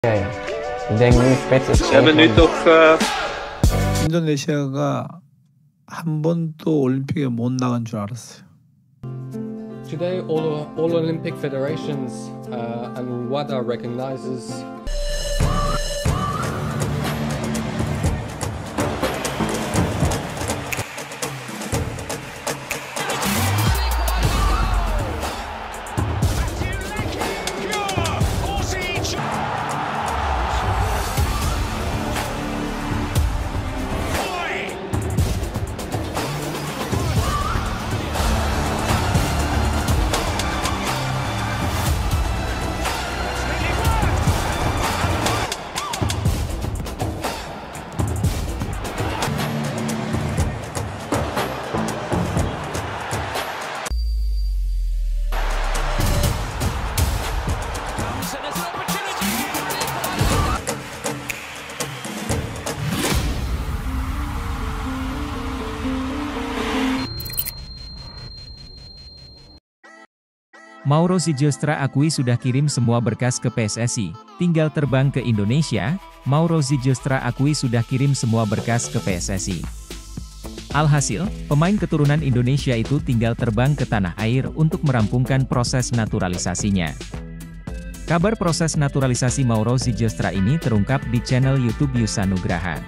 예. 굉장히 스페이스 hebben nu toch 인도네시아가 한 번도 올림픽에 못 나간 줄 알았어요. Today, all Olympic federations and WADA recognizes Mauro Zigestra akui sudah kirim semua berkas ke PSSI, tinggal terbang ke Indonesia. Mauro Zigestra akui sudah kirim semua berkas ke PSSI. Alhasil, pemain keturunan Indonesia itu tinggal terbang ke tanah air untuk merampungkan proses naturalisasinya. Kabar proses naturalisasi Mauro Zigestra ini terungkap di channel YouTube Yusa Nugraha.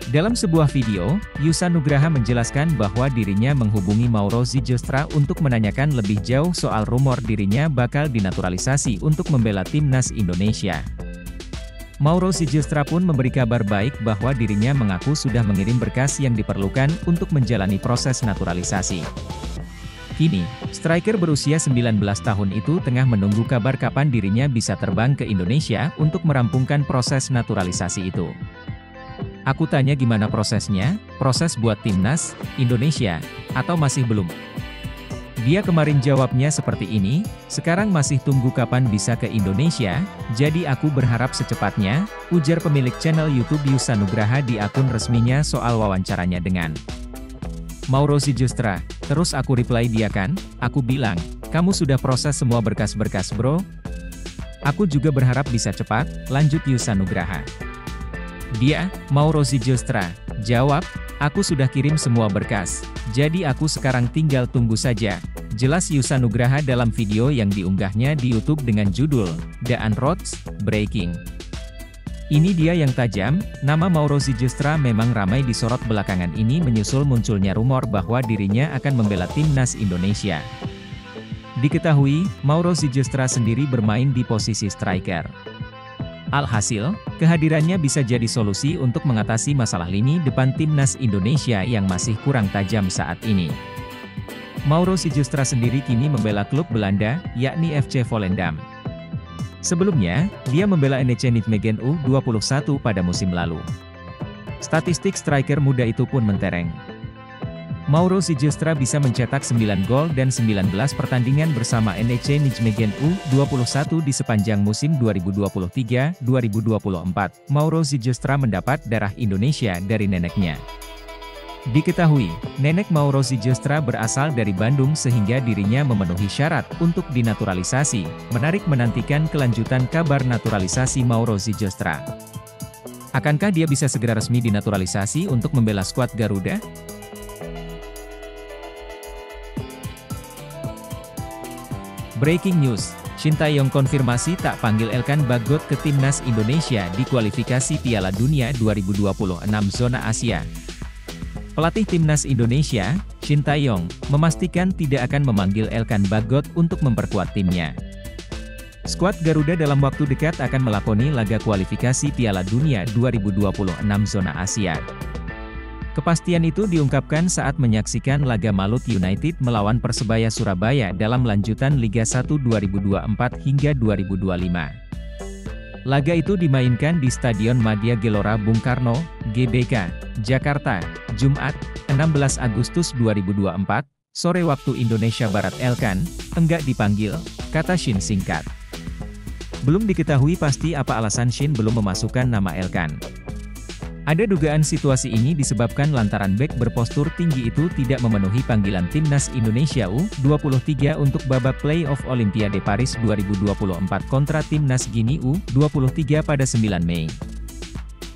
Dalam sebuah video, Yusa Nugraha menjelaskan bahwa dirinya menghubungi Mauro Zigestra untuk menanyakan lebih jauh soal rumor dirinya bakal dinaturalisasi untuk membela timnas Indonesia. Mauro Zigestra pun memberi kabar baik bahwa dirinya mengaku sudah mengirim berkas yang diperlukan untuk menjalani proses naturalisasi. Kini, striker berusia 19 tahun itu tengah menunggu kabar kapan dirinya bisa terbang ke Indonesia untuk merampungkan proses naturalisasi itu. Aku tanya gimana prosesnya, proses buat timnas Indonesia, atau masih belum? Dia kemarin jawabnya seperti ini, sekarang masih tunggu kapan bisa ke Indonesia, jadi aku berharap secepatnya, ujar pemilik channel YouTube Yusa Nugraha di akun resminya soal wawancaranya dengan Mauro Zigestra. Terus aku reply dia kan, aku bilang, kamu sudah proses semua berkas-berkas bro? Aku juga berharap bisa cepat, lanjut Yusa Nugraha. Dia, Mauro Zigestra, jawab, aku sudah kirim semua berkas, jadi aku sekarang tinggal tunggu saja. Jelas Yusa Nugraha dalam video yang diunggahnya di YouTube dengan judul, The Unroads, Breaking. Ini dia yang tajam, nama Mauro Zigestra memang ramai disorot belakangan ini menyusul munculnya rumor bahwa dirinya akan membela timnas Indonesia. Diketahui, Mauro Zigestra sendiri bermain di posisi striker. Alhasil, kehadirannya bisa jadi solusi untuk mengatasi masalah lini depan timnas Indonesia yang masih kurang tajam saat ini. Mauro Zigestra sendiri kini membela klub Belanda, yakni FC Volendam. Sebelumnya, dia membela NEC Nijmegen U21 pada musim lalu. Statistik striker muda itu pun mentereng. Mauro Zigestra bisa mencetak 9 gol dan 19 pertandingan bersama NEC Nijmegen U21 di sepanjang musim 2023-2024. Mauro Zigestra mendapat darah Indonesia dari neneknya. Diketahui, nenek Mauro Zigestra berasal dari Bandung sehingga dirinya memenuhi syarat untuk dinaturalisasi. Menarik menantikan kelanjutan kabar naturalisasi Mauro Zigestra. Akankah dia bisa segera resmi dinaturalisasi untuk membela skuad Garuda? Breaking news, Shin Tae-yong konfirmasi tak panggil Elkan Bagot ke timnas Indonesia di kualifikasi Piala Dunia 2026 zona Asia. Pelatih timnas Indonesia, Shin Tae-yong, memastikan tidak akan memanggil Elkan Bagot untuk memperkuat timnya. Skuad Garuda dalam waktu dekat akan melakoni laga kualifikasi Piala Dunia 2026 zona Asia. Kepastian itu diungkapkan saat menyaksikan laga Malut United melawan Persebaya Surabaya dalam lanjutan Liga 1 2024 hingga 2025. Laga itu dimainkan di Stadion Madia Gelora Bung Karno, GBK, Jakarta, Jumat, 16 Agustus 2024, sore waktu Indonesia Barat. Elkan enggak dipanggil, kata Shin singkat. Belum diketahui pasti apa alasan Shin belum memasukkan nama Elkan. Ada dugaan situasi ini disebabkan lantaran bek berpostur tinggi itu tidak memenuhi panggilan Timnas Indonesia U23 untuk babak play-off Olimpiade Paris 2024 kontra Timnas Guinea U23 pada 9 Mei.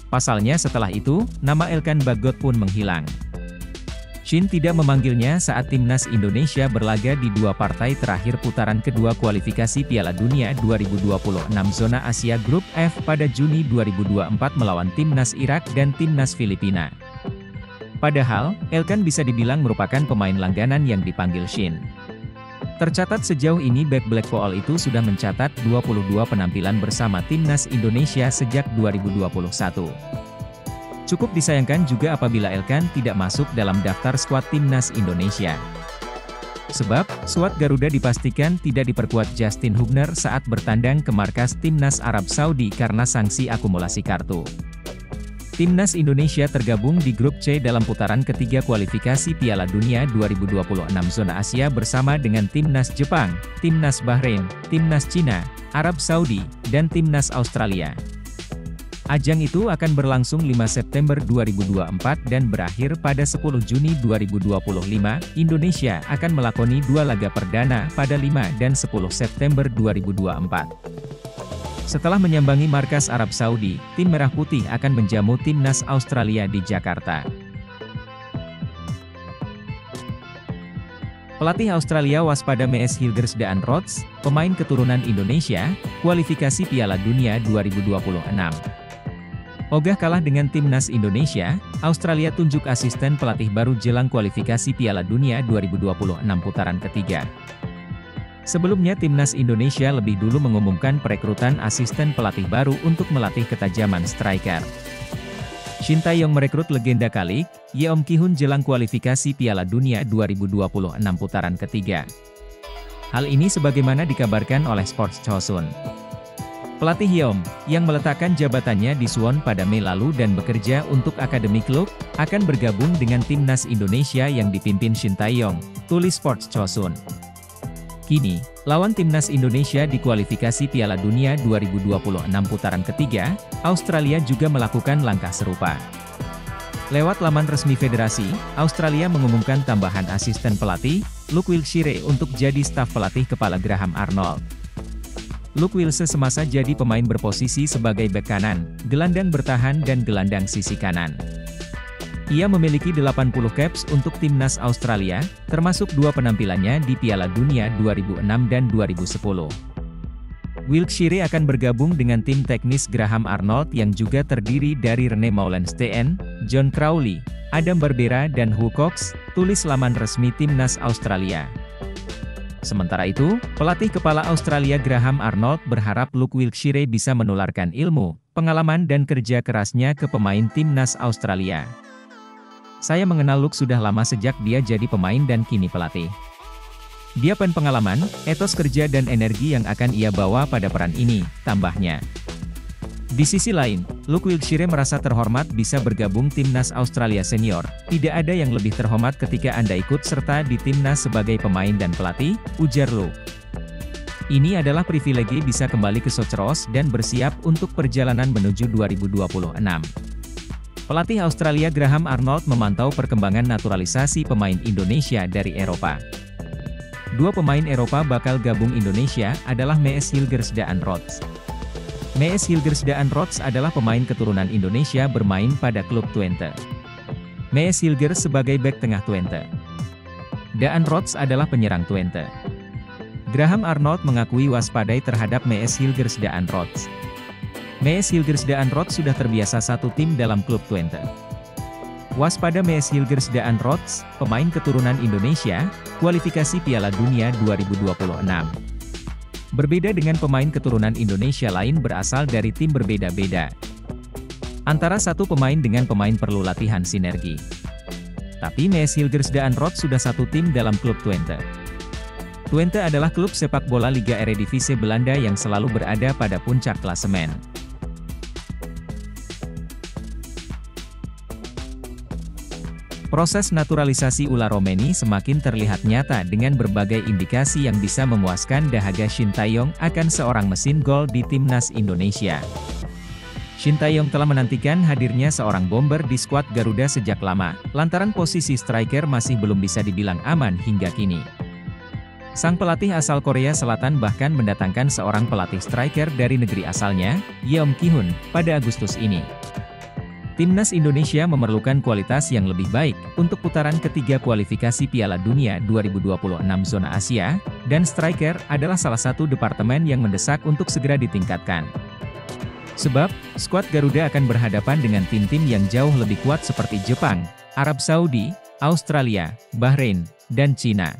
Pasalnya setelah itu, nama Elkan Bagot pun menghilang. Shin tidak memanggilnya saat Timnas Indonesia berlaga di dua partai terakhir putaran kedua kualifikasi Piala Dunia 2026 Zona Asia Grup F pada Juni 2024 melawan Timnas Irak dan Timnas Filipina. Padahal, Elkan bisa dibilang merupakan pemain langganan yang dipanggil Shin. Tercatat sejauh ini bek Black Pearl itu sudah mencatat 22 penampilan bersama Timnas Indonesia sejak 2021. Cukup disayangkan juga apabila Elkan tidak masuk dalam daftar skuad Timnas Indonesia. Sebab, skuad Garuda dipastikan tidak diperkuat Justin Hubner saat bertandang ke markas Timnas Arab Saudi karena sanksi akumulasi kartu. Timnas Indonesia tergabung di grup C dalam putaran ketiga kualifikasi Piala Dunia 2026 Zona Asia bersama dengan Timnas Jepang, Timnas Bahrain, Timnas Cina, Arab Saudi, dan Timnas Australia. Ajang itu akan berlangsung 5 September 2024 dan berakhir pada 10 Juni 2025. Indonesia akan melakoni dua laga perdana pada 5 dan 10 September 2024. Setelah menyambangi markas Arab Saudi, tim Merah Putih akan menjamu Timnas Australia di Jakarta. Pelatih Australia waspada Ms. Hilgersdaan Rots, pemain keturunan Indonesia, kualifikasi Piala Dunia 2026. Ogah kalah dengan Timnas Indonesia, Australia tunjuk asisten pelatih baru jelang kualifikasi Piala Dunia 2026 putaran ketiga. Sebelumnya Timnas Indonesia lebih dulu mengumumkan perekrutan asisten pelatih baru untuk melatih ketajaman striker. Shin Tae-yong merekrut legenda Kalik, Yeom Ki-hun jelang kualifikasi Piala Dunia 2026 putaran ketiga. Hal ini sebagaimana dikabarkan oleh Sports Chosun. Pelatih Yeom, yang meletakkan jabatannya di Suwon pada Mei lalu dan bekerja untuk akademi klub, akan bergabung dengan Timnas Indonesia yang dipimpin Shin Tae-yong, tulis Sports Chosun. Kini, lawan Timnas Indonesia di kualifikasi Piala Dunia 2026 putaran ketiga, Australia juga melakukan langkah serupa. Lewat laman resmi federasi, Australia mengumumkan tambahan asisten pelatih, Luke Wilkshire untuk jadi staf pelatih kepala Graham Arnold. Luke Wilkshire semasa jadi pemain berposisi sebagai bek kanan, gelandang bertahan dan gelandang sisi kanan. Ia memiliki 80 caps untuk Timnas Australia, termasuk dua penampilannya di Piala Dunia 2006 dan 2010. Wilkshire akan bergabung dengan tim teknis Graham Arnold yang juga terdiri dari Rene Meulensteen, John Crowley, Adam Barbera dan Hugh Cox, tulis laman resmi Timnas Australia. Sementara itu, pelatih kepala Australia Graham Arnold berharap Luke Wilkshire bisa menularkan ilmu, pengalaman dan kerja kerasnya ke pemain Timnas Australia. Saya mengenal Luke sudah lama sejak dia jadi pemain dan kini pelatih. Dia punya pengalaman, etos kerja dan energi yang akan ia bawa pada peran ini, tambahnya. Di sisi lain, Luke Wilkshire merasa terhormat bisa bergabung Timnas Australia Senior. Tidak ada yang lebih terhormat ketika Anda ikut serta di Timnas sebagai pemain dan pelatih, ujar Luke. Ini adalah privilegi bisa kembali ke Socceroos dan bersiap untuk perjalanan menuju 2026. Pelatih Australia Graham Arnold memantau perkembangan naturalisasi pemain Indonesia dari Eropa. Dua pemain Eropa bakal gabung Indonesia adalah Ms. Hilgersdaan Rots. Ms. Hilgersdaan Rots adalah pemain keturunan Indonesia bermain pada klub Twente. Ms. Hilgers sebagai bek tengah Twente. Daan Rots adalah penyerang Twente. Graham Arnold mengakui waspadai terhadap Ms. Hilgersdaan Rots. Ms. Hilgersdaan Rots sudah terbiasa satu tim dalam klub Twente. Waspada Ms. Hilgersdaan Rots, pemain keturunan Indonesia, kualifikasi Piala Dunia 2026. Berbeda dengan pemain keturunan Indonesia lain berasal dari tim berbeda-beda. Antara satu pemain dengan pemain perlu latihan sinergi. Tapi Ms. Hilgersdaan Rots sudah satu tim dalam klub Twente. Twente adalah klub sepak bola Liga Eredivisie Belanda yang selalu berada pada puncak klasemen. Proses naturalisasi Ula Romeni semakin terlihat nyata dengan berbagai indikasi yang bisa memuaskan dahaga Shin Tae-yong akan seorang mesin gol di Timnas Indonesia. Shin Tae-yong telah menantikan hadirnya seorang bomber di skuad Garuda sejak lama, lantaran posisi striker masih belum bisa dibilang aman hingga kini. Sang pelatih asal Korea Selatan bahkan mendatangkan seorang pelatih striker dari negeri asalnya, Yeom Ki-hun, pada Agustus ini. Timnas Indonesia memerlukan kualitas yang lebih baik untuk putaran ketiga kualifikasi Piala Dunia 2026 zona Asia, dan striker adalah salah satu departemen yang mendesak untuk segera ditingkatkan. Sebab, skuad Garuda akan berhadapan dengan tim-tim yang jauh lebih kuat seperti Jepang, Arab Saudi, Australia, Bahrain, dan Cina.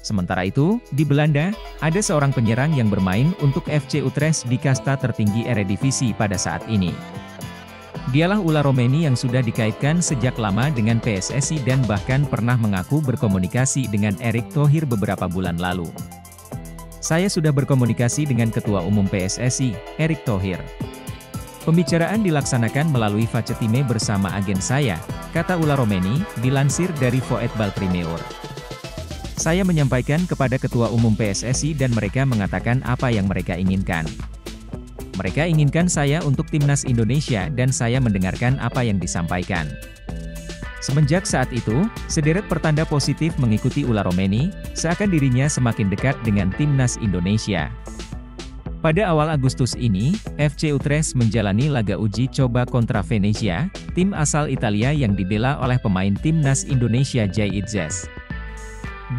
Sementara itu, di Belanda, ada seorang penyerang yang bermain untuk FC Utrecht di kasta tertinggi Eredivisie pada saat ini. Dialah Ola Romeni yang sudah dikaitkan sejak lama dengan PSSI dan bahkan pernah mengaku berkomunikasi dengan Erick Thohir beberapa bulan lalu. Saya sudah berkomunikasi dengan Ketua Umum PSSI, Erick Thohir. Pembicaraan dilaksanakan melalui Facetime bersama agen saya, kata Ola Romeni, dilansir dari Voet Balprimeur. Saya menyampaikan kepada Ketua Umum PSSI dan mereka mengatakan apa yang mereka inginkan. Mereka inginkan saya untuk Timnas Indonesia dan saya mendengarkan apa yang disampaikan. Semenjak saat itu, sederet pertanda positif mengikuti Ola Romeni, seakan dirinya semakin dekat dengan Timnas Indonesia. Pada awal Agustus ini, FC Utrecht menjalani laga uji coba kontra Venezia, tim asal Italia yang dibela oleh pemain Timnas Indonesia Jay Itzes.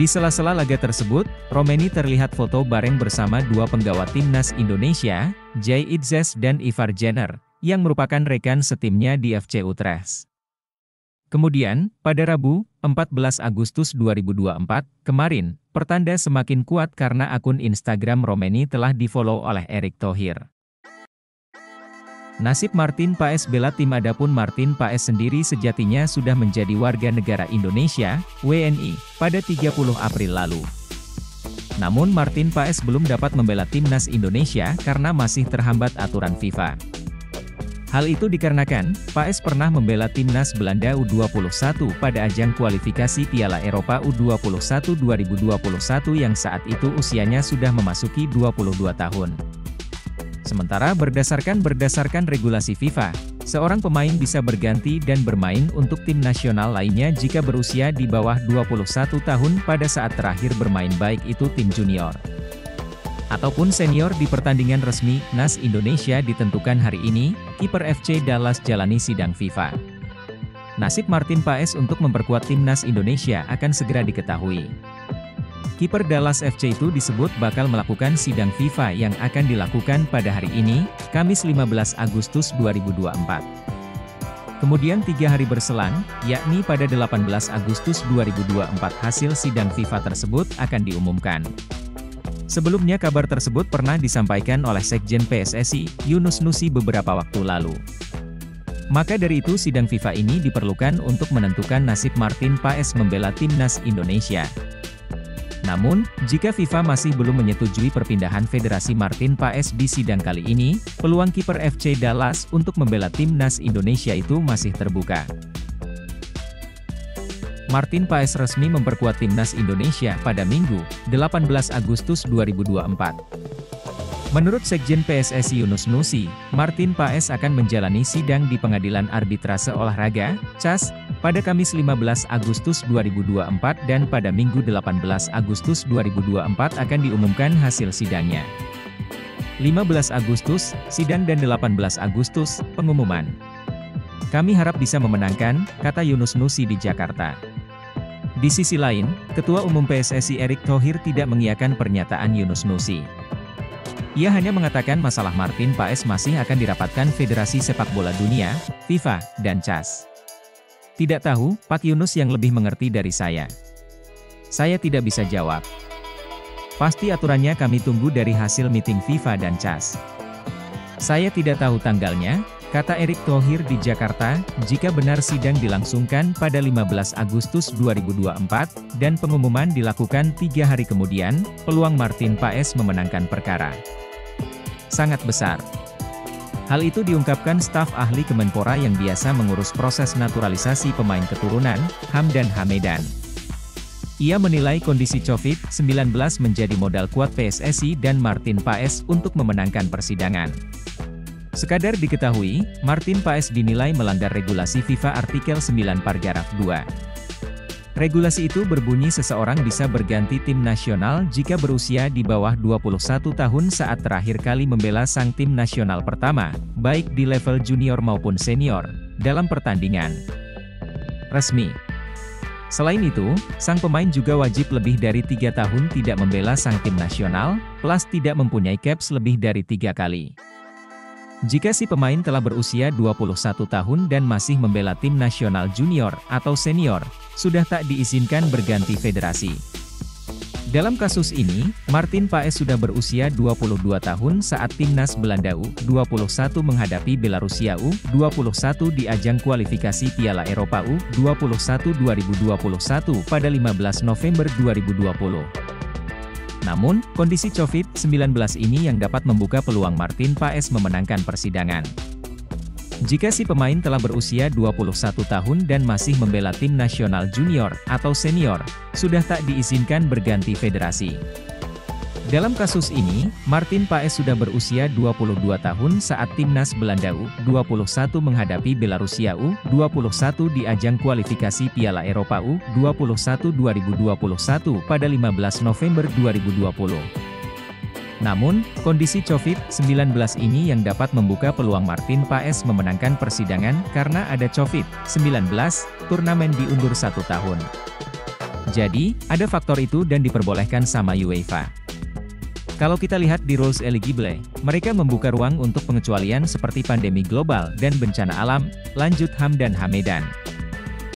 Di sela-sela laga tersebut, Romeni terlihat foto bareng bersama dua penggawa Timnas Indonesia, Jay Itzes dan Ivar Jenner, yang merupakan rekan setimnya di FC Utrecht. Kemudian, pada Rabu, 14 Agustus 2024, kemarin, pertanda semakin kuat karena akun Instagram Romeni telah di-follow oleh Erick Thohir. Nasib Martin Paes bela tim. Adapun Martin Paes sendiri sejatinya sudah menjadi warga negara Indonesia, WNI, pada 30 April lalu. Namun Martin Paes belum dapat membela Timnas Indonesia karena masih terhambat aturan FIFA. Hal itu dikarenakan, Paes pernah membela Timnas Belanda U21 pada ajang kualifikasi Piala Eropa U21 2021 yang saat itu usianya sudah memasuki 22 tahun. Sementara berdasarkan regulasi FIFA, seorang pemain bisa berganti dan bermain untuk tim nasional lainnya jika berusia di bawah 21 tahun pada saat terakhir bermain, baik itu tim junior ataupun senior di pertandingan resmi. Nas Indonesia ditentukan hari ini, kiper FC Dallas jalani sidang FIFA. Nasib Martin Paes untuk memperkuat Timnas Indonesia akan segera diketahui. Kiper Dallas FC itu disebut bakal melakukan sidang FIFA yang akan dilakukan pada hari ini, Kamis 15 Agustus 2024. Kemudian 3 hari berselang, yakni pada 18 Agustus 2024 hasil sidang FIFA tersebut akan diumumkan. Sebelumnya kabar tersebut pernah disampaikan oleh Sekjen PSSI, Yunus Nusi beberapa waktu lalu. Maka dari itu sidang FIFA ini diperlukan untuk menentukan nasib Martin Paes membela Timnas Indonesia. Namun, jika FIFA masih belum menyetujui perpindahan Federasi Martin Paes di sidang kali ini, peluang kiper FC Dallas untuk membela Timnas Indonesia itu masih terbuka. Martin Paes resmi memperkuat Timnas Indonesia pada Minggu, 18 Agustus 2024. Menurut Sekjen PSSI Yunus Nusi, Martin Paes akan menjalani sidang di Pengadilan Arbitrase Olahraga, CAS, pada Kamis 15 Agustus 2024 dan pada Minggu 18 Agustus 2024 akan diumumkan hasil sidangnya. 15 Agustus, sidang dan 18 Agustus, pengumuman. Kami harap bisa memenangkan, kata Yunus Nusi di Jakarta. Di sisi lain, Ketua Umum PSSI Erick Thohir tidak mengiyakan pernyataan Yunus Nusi. Ia hanya mengatakan masalah Martin Paes masih akan dirapatkan Federasi Sepak Bola Dunia, FIFA, dan CAS. Tidak tahu, Pak Yunus yang lebih mengerti dari saya. Saya tidak bisa jawab. Pasti aturannya kami tunggu dari hasil meeting FIFA dan CAS. Saya tidak tahu tanggalnya, kata Erick Thohir di Jakarta, jika benar sidang dilangsungkan pada 15 Agustus 2024, dan pengumuman dilakukan 3 hari kemudian, peluang Martin Paes memenangkan perkara sangat besar. Hal itu diungkapkan staf ahli Kemenpora yang biasa mengurus proses naturalisasi pemain keturunan, Hamdan Hamedan. Ia menilai kondisi COVID-19 menjadi modal kuat PSSI dan Martin Paes untuk memenangkan persidangan. Sekadar diketahui, Martin Paes dinilai melanggar regulasi FIFA artikel 9 paragraf 2. Regulasi itu berbunyi seseorang bisa berganti tim nasional jika berusia di bawah 21 tahun saat terakhir kali membela sang tim nasional pertama, baik di level junior maupun senior, dalam pertandingan resmi. Selain itu, sang pemain juga wajib lebih dari 3 tahun tidak membela sang tim nasional, plus tidak mempunyai caps lebih dari 3 kali. Jika si pemain telah berusia 21 tahun dan masih membela tim nasional junior atau senior, sudah tak diizinkan berganti federasi. Dalam kasus ini, Martin Paes sudah berusia 22 tahun saat timnas Belanda U21 menghadapi Belarusia U21 di ajang kualifikasi Piala Eropa U21 2021 pada 15 November 2020. Namun, kondisi COVID-19 ini yang dapat membuka peluang Martin Paes memenangkan persidangan. Jika si pemain telah berusia 21 tahun dan masih membela tim nasional junior atau senior, sudah tak diizinkan berganti federasi. Dalam kasus ini, Martin Paes sudah berusia 22 tahun saat timnas Belanda U21 menghadapi Belarusia U21 di ajang kualifikasi Piala Eropa U21 2021 pada 15 November 2020. Namun, kondisi COVID-19 ini yang dapat membuka peluang Martin Paes memenangkan persidangan karena ada COVID-19, turnamen diundur 1 tahun. Jadi, ada faktor itu dan diperbolehkan sama UEFA. Kalau kita lihat di rules eligible, mereka membuka ruang untuk pengecualian seperti pandemi global dan bencana alam, lanjut Hamdan Hamedan.